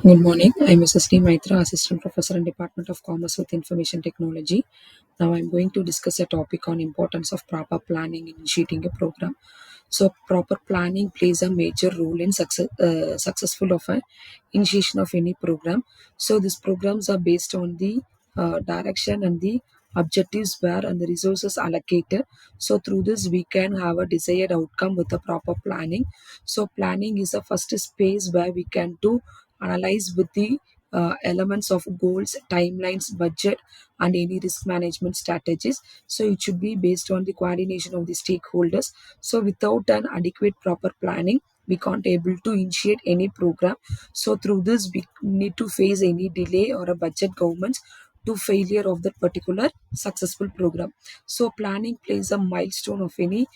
Good morning. I'm Mrs. D. Maitra, Assistant Professor in Department of Commerce with Information Technology. Now I'm going to discuss a topic on importance of proper planning in initiating a program. So proper planning plays a major role in successful of a initiation of any program. So these programs are based on the direction and the objectives where and the resources allocated. So through this we can have a desired outcome with a proper planning. So planning is the first space where we can do analyze with the elements of goals, timelines, budget, and any risk management strategies. So it should be based on the coordination of the stakeholders. So without an adequate proper planning, we can't able to initiate any program. So through this, we need to face any delay or a budget governments to failure of that particular successful program. So planning plays a milestone of any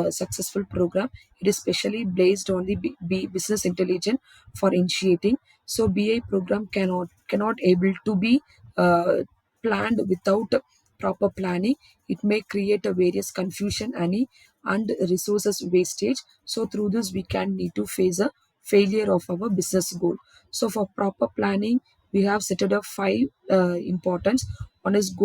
successful program. It is specially based on the business intelligence for initiating. So BA program cannot able to be uh, planned without proper planning. It may create a various confusion and resources wastage. So through this we can need to face a failure of our business goal. So for proper planning we have set up five importance. One is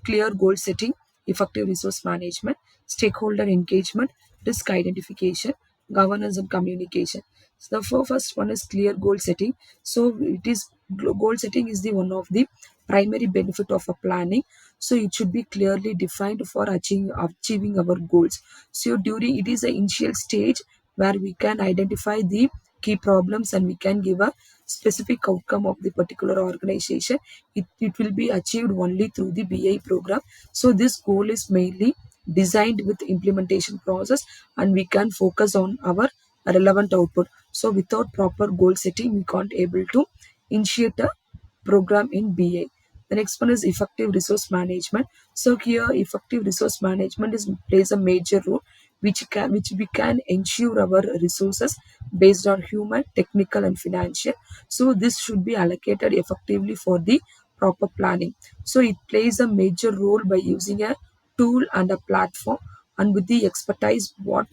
clear goal setting, effective resource management, stakeholder engagement, risk identification, governance and communication. So the first one is clear goal setting. So it is goal setting is the one of the primary benefit of a planning. So it should be clearly defined for achieving our goals. So during it is the initial stage where we can identify the key problems and we can give a specific outcome of the particular organization. It will be achieved only through the BI program. So this goal is mainly designed with implementation process and we can focus on our relevant output. So without proper goal setting we can't able to initiate a program in BA. The next one is effective resource management. So here effective resource management is plays a major role which we can ensure our resources based on human, technical and financial. So this should be allocated effectively for the proper planning. So it plays a major role by using a tool and a platform and with the expertise what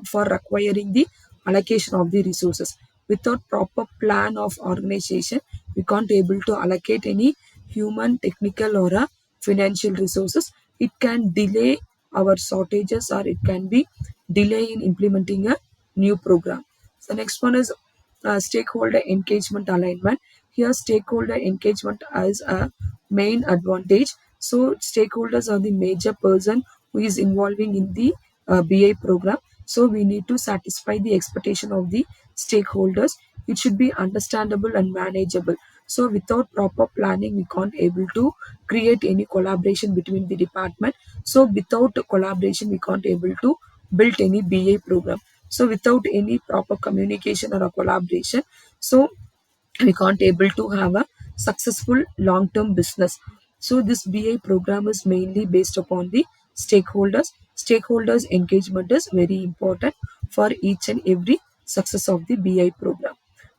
for acquiring the allocation of the resources. Without proper plan of organization we can't able to allocate any human, technical or financial resources. It can delay our shortages or it can be delay in implementing a new program. So next one is stakeholder engagement alignment. Here stakeholder engagement is a main advantage. So stakeholders are the major person who is involving in the BI program. So we need to satisfy the expectation of the stakeholders. It should be understandable and manageable. So without proper planning we can't able to create any collaboration between the department. So without collaboration we can't able to build any BA program. So without any proper communication or a collaboration, so we can't able to have a successful long-term business. So this BA program is mainly based upon the stakeholders engagement is very important for each and every success of the BI program.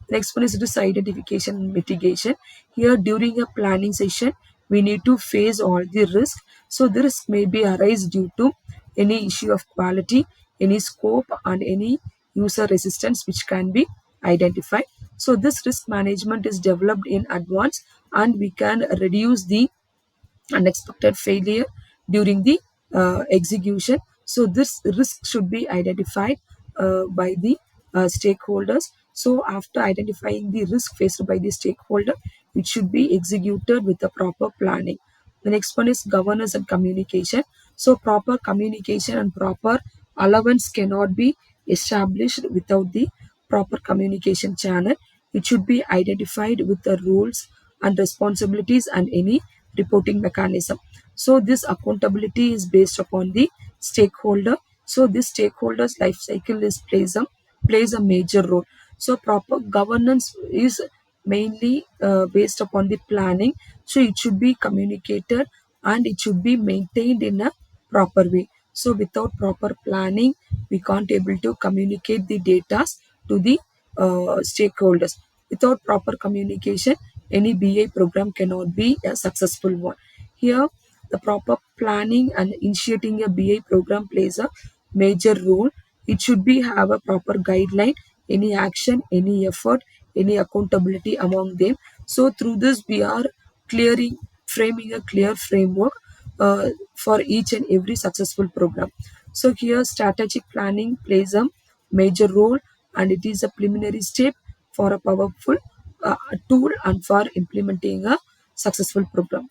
Next one is risk identification and mitigation. Here during a planning session we need to face all the risk. So the risk may be arise due to any issue of quality, any scope and any user resistance which can be identified. So this risk management is developed in advance and we can reduce the unexpected failure during the execution. So this risk should be identified by the stakeholders. So after identifying the risk faced by the stakeholder, it should be executed with a proper planning. The next one is governance and communication. So proper communication and proper allowance cannot be established without the proper communication channel. It should be identified with the rules and responsibilities and any reporting mechanism. So this accountability is based upon the stakeholder. So this stakeholder's life cycle is plays a major role. So proper governance is mainly based upon the planning. So it should be communicated and it should be maintained in a proper way. So without proper planning we can't able to communicate the data to the stakeholders. Without proper communication any BA program cannot be a successful one. Here, the proper planning and initiating a BA program plays a major role. It should be have a proper guideline, any action, any effort, any accountability among them. So through this we are clearing framing a clear framework for each and every successful program. So here strategic planning plays a major role, and it is a preliminary step for a powerful tool and for implementing a successful program.